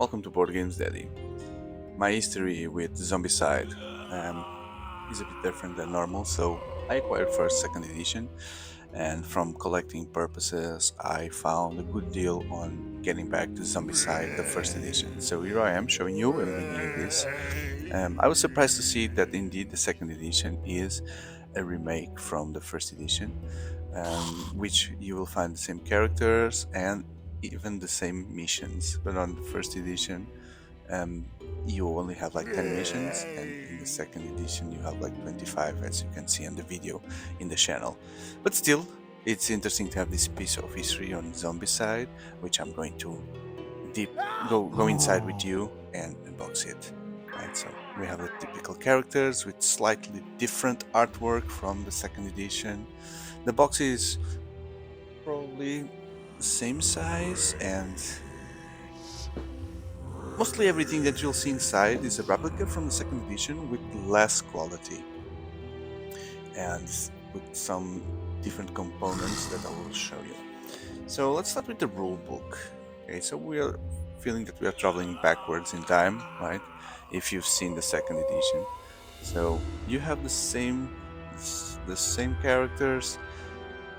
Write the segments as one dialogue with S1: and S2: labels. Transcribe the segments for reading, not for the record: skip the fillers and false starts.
S1: Welcome to Board Games Daddy. My history with Zombicide is a bit different than normal, so I acquired first, second edition, and from collecting purposes, I found a good deal on getting back to Zombicide, the first edition. So here I am showing you and bringing you this. I was surprised to see that indeed the second edition is a remake from the first edition, which you will find the same characters and even the same missions. But on the first edition, um, you only have like 10 missions, and in the second edition, you have like 25, as you can see on the video in the channel. But still, it's interesting to have this piece of history on Zombicide, which I'm going to deep go inside with you and unbox it. Right, so we have the typical characters with slightly different artwork from the second edition. The box is probably the same size, and mostly everything that you'll see inside is a replica from the second edition with less quality and with some different components that I will show you. So let's start with the rule book. Okay, so we are feeling that we are traveling backwards in time, right? If you've seen the second edition. So you have the same characters.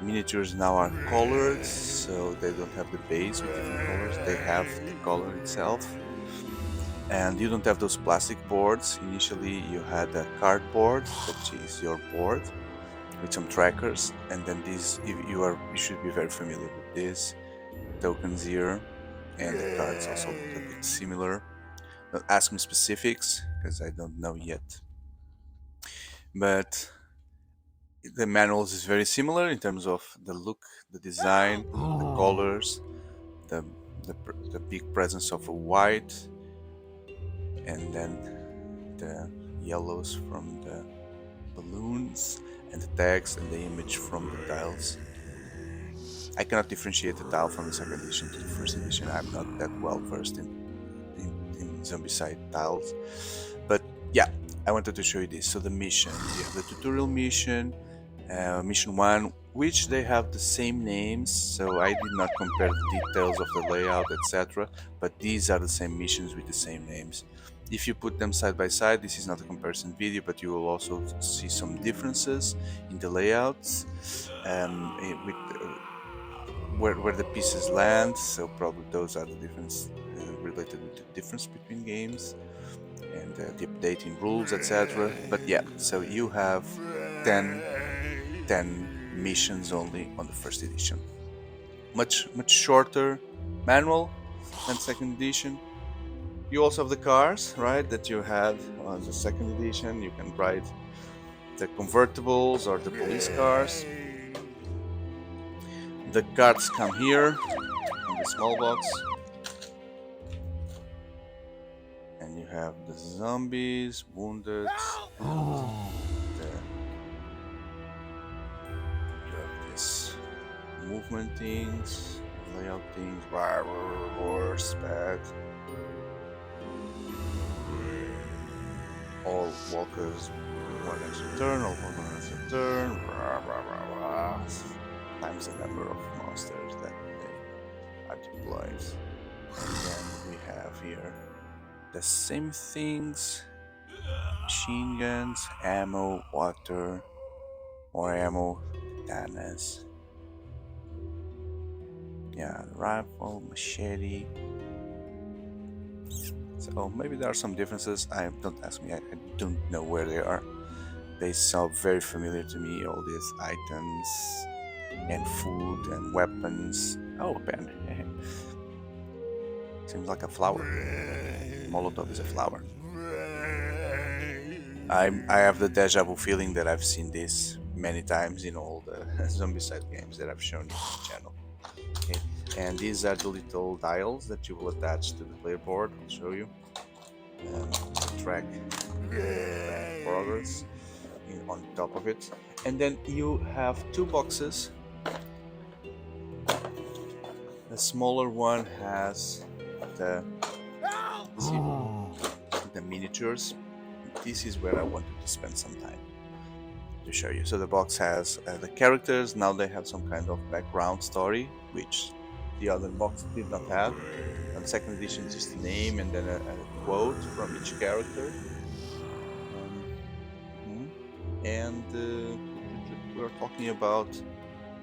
S1: Miniatures now are colored, so they don't have the base with different colors, they have the color itself. And you don't have those plastic boards. Initially you had a cardboard, which is your board, with some trackers, and then these, you should be very familiar with this tokens here, and the cards also look a bit similar. Don't ask me specifics, because I don't know yet. But the manuals is very similar in terms of the look, the design, the colors, the, the big presence of a white, and then the yellows from the balloons, and the text and the image from the tiles. I cannot differentiate the tile from the second edition to the first edition. I'm not that well versed in Zombicide tiles. But yeah, I wanted to show you this. So the missions, you have the tutorial mission, mission 1, which they have the same names, so I did not compare the details of the layout, etc. But these are the same missions with the same names. If you put them side by side, this is not a comparison video, but you will also see some differences in the layouts, with where the pieces land. So probably those are the difference related with the difference between games and the updating rules, etc. But yeah, so you have 10 missions only on the first edition. Much shorter manual than second edition. You also have the cars, right, that you had on the second edition. You can ride the convertibles or the police cars. The cards come here in the small box. And you have the zombies, wounded, and you have this movement things, layout things, horse, bad. All walkers, one extra turn, all walkers one extra turn, times the number of monsters that they are deployed. And then we have here the same things: machine guns, ammo, water, more ammo, katanas, yeah, rifle, machete. So maybe there are some differences. Don't ask me, I don't know where they are. They sound very familiar to me, all these items and food and weapons. Oh, a pen. Seems like a flower. Molotov is a flower. I have the deja vu feeling that I've seen this many times in all the Zombicide games that I've shown you on the channel. Okay, and these are the little dials that you will attach to the player board. I'll show you. To track progress on top of it. And then you have two boxes. The smaller one has the miniatures. This is where I wanted to spend some time to show you. So the box has the characters. Now they have some kind of background story, which the other box did not have. On second edition, just a name and then a quote from each character. And we're talking about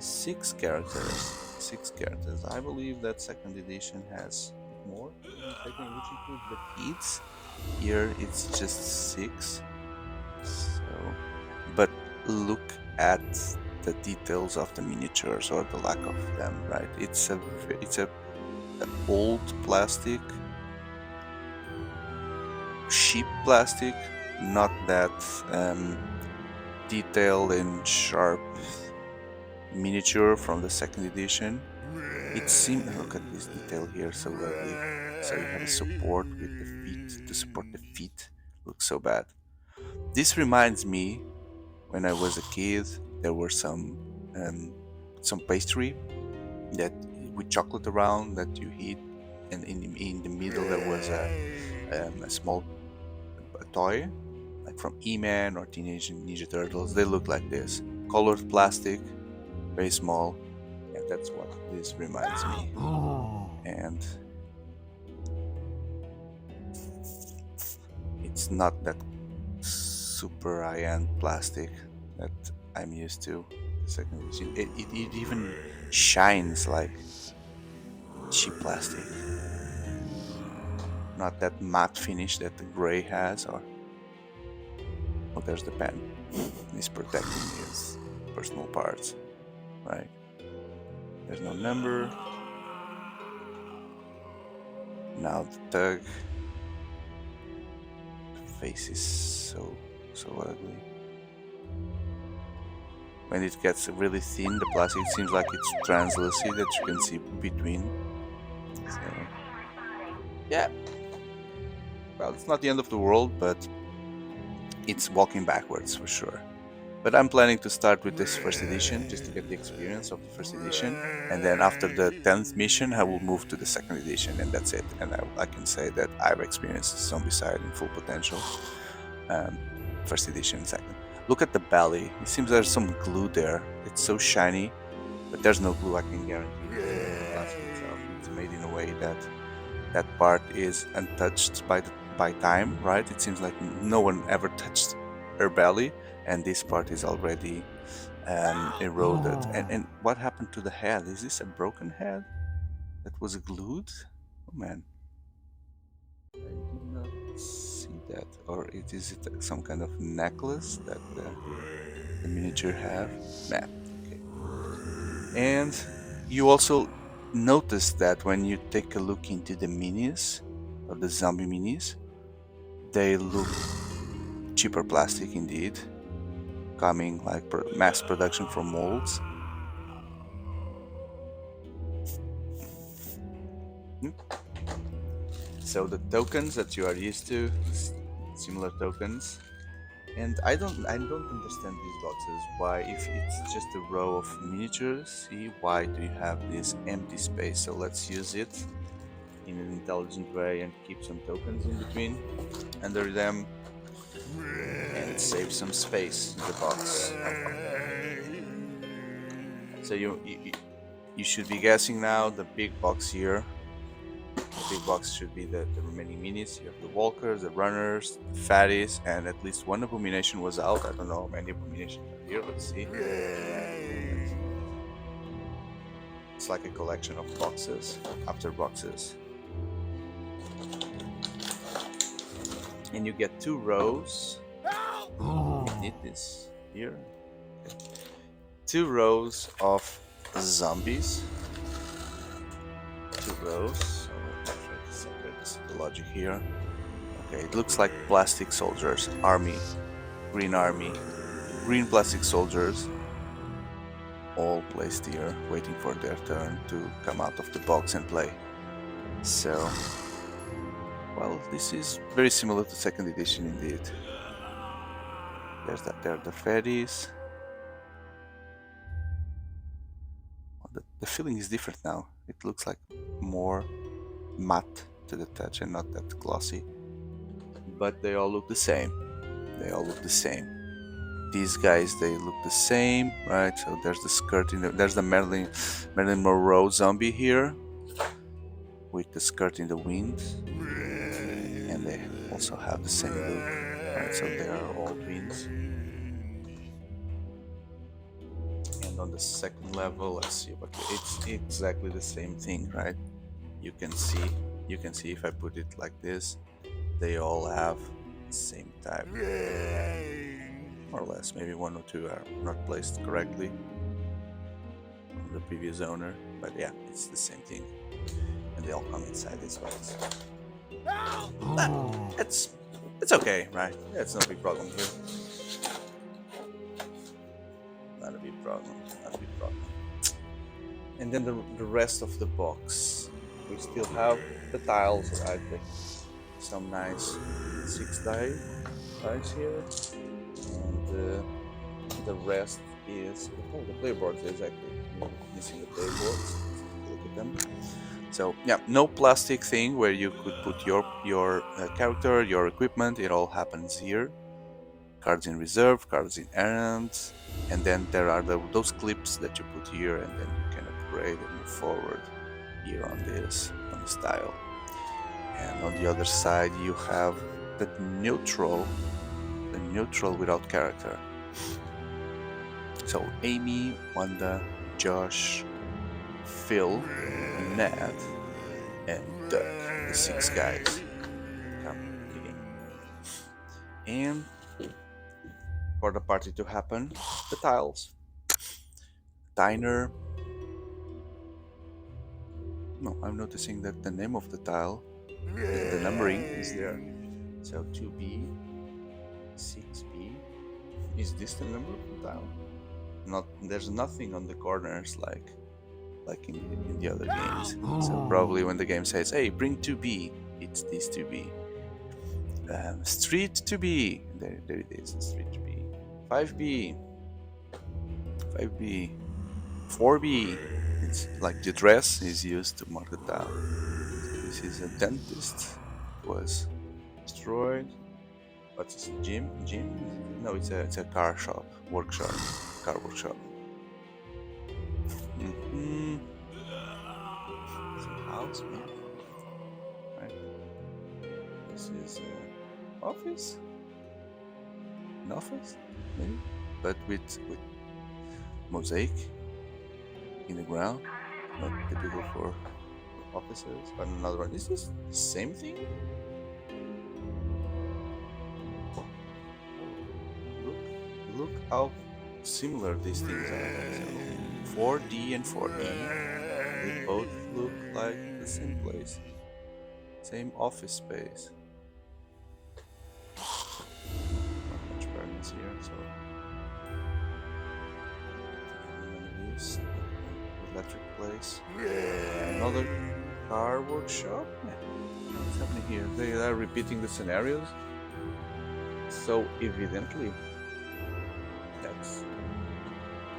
S1: 6 characters. 6 characters. I believe that second edition has more, which includes the kids. Here it's just 6. So, but look at the details of the miniatures or the lack of them. Right? It's a old plastic, cheap plastic, not that detailed and sharp miniature from the second edition. It seems, look at this detail here, so lovely. So you have a support with the feet to support the feet. Looks so bad. This reminds me, when I was a kid, there were some pastry that with chocolate around that you eat, and in the middle there was a small toy, like from E-Man or Teenage Ninja Turtles. They look like this, colored plastic, very small, and that's what this reminds me. And it's not that super high-end plastic that I'm used to. Second edition, it even shines like cheap plastic, not that matte finish that the gray has. Or oh, there's the pen. He's protecting his personal parts, right? There's no number. Now the tug. The face is so ugly. When it gets really thin, the plastic, it seems like it's translucent, that you can see between. So, yeah. Well, it's not the end of the world, but it's walking backwards for sure. But I'm planning to start with this first edition, just to get the experience of the first edition, and then after the 10th mission I will move to the second edition, and that's it. And I can say that I've experienced Zombicide in full potential. First edition, second. Look at the belly. It seems there's some glue there. It's so shiny, but there's no glue, I can guarantee. The plastic itself, it's made in a way that that part is untouched by time, right? It seems like no one ever touched her belly, and this part is already eroded. And what happened to the head? Is this a broken head that was glued? Oh man, I did not see that. Or is it some kind of necklace that the miniature have? Man, okay. And you also notice that when you take a look into the minis, or the zombie minis, they look cheaper plastic indeed, coming like mass production from molds. So the tokens that you are used to, similar tokens, and I don't understand these boxes. Why, if it's just a row of miniatures, see, why do you have this empty space? So let's use it in an intelligent way and keep some tokens in between under them and save some space in the box. So you should be guessing now the big box here. The big box should be the remaining minis. You have the walkers, the runners, the fatties, and at least one abomination was out. I don't know how many abominations are here. Let's see. It's like a collection of boxes after boxes. And you get 2 rows. You need this here. Okay. 2 rows of zombies. 2 rows. So let's try to separate the logic here. Okay, it looks like plastic soldiers. Army. Green plastic soldiers. All placed here, waiting for their turn to come out of the box and play. So, well, this is very similar to second edition indeed. There are the fatties. The feeling is different now. It looks like more matte to the touch and not that glossy. But they all look the same. These guys, they look the same, right? So there's the skirt there's the Marilyn Monroe zombie here. with the skirt in the wind, and they also have the same look, right? So they are all twins. And on the second level, let's see, okay, it's exactly the same thing, right? You can see if I put it like this, they all have the same type, more or less. Maybe one or two are not placed correctly from the previous owner, but yeah, it's the same thing, and they all come inside this box. It's okay, right? Yeah, it's not a big problem here. Not a big problem. Not a big problem. And then the rest of the box, we still have the tiles, right? Some nice 6 dice here, and the rest is the player boards. Exactly, missing the player boards. Look at them. So yeah, no plastic thing where you could put your character, your equipment. It all happens here. Cards in reserve, cards in errands, and then there are those clips that you put here, and then you can upgrade and move forward here on this tile. And on the other side you have the neutral without character. So Amy, Wanda, Josh, Phil, Ned, and Doug, the 6 guys. Come again. And for the party to happen, the tiles. Diner. No, I'm noticing that the name of the tile, the numbering is there. So 2B, 6B. Is this the number of the tile? There's nothing on the corners like in the other games. So probably when the game says, "Hey, bring 2B," it's this 2B. Street 2B. There it is. Street 2B. 5B. 5B. 4B. It's like the dress is used to mark the tile. This is a dentist. It was destroyed. What's this? Gym? No, it's a car shop. Workshop. Car workshop. It's a house, man. Right. This is office. An office, maybe, but with mosaic in the ground, not typical for offices. But another one. Is this the same thing? Look how similar these things are. 4D and 4E, they both look like the same place, same office space. Not much variance here, so this electric place, another car workshop. What's happening here? They are repeating the scenarios, so evidently that's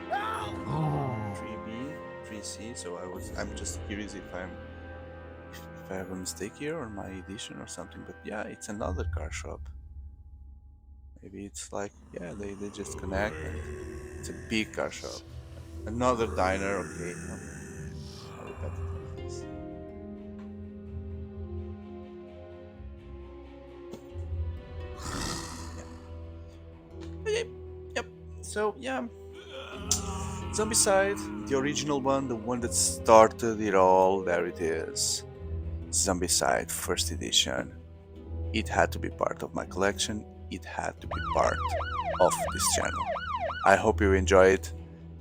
S1: 3B, 3C. So I'm just curious if I have a mistake here on my edition or something. But yeah, it's another car shop. Maybe it's like, yeah, they just connect and it's a big car shop. Another diner, okay. How repetitive is this? Yeah. Okay. Yep. So yeah. Zombicide, the original one, the one that started it all, there it is. Zombicide, first edition. It had to be part of my collection, it had to be part of this channel. I hope you enjoy it.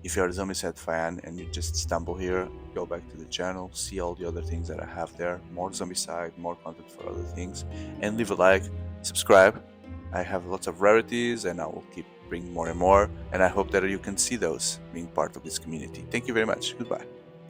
S1: If you're a Zombicide fan and you just stumble here, go back to the channel, see all the other things that I have there, more Zombicide, more content for other things, and leave a like, subscribe. I have lots of rarities and I will keep bringing more and more, and I hope that you can see those being part of this community. Thank you very much. Goodbye.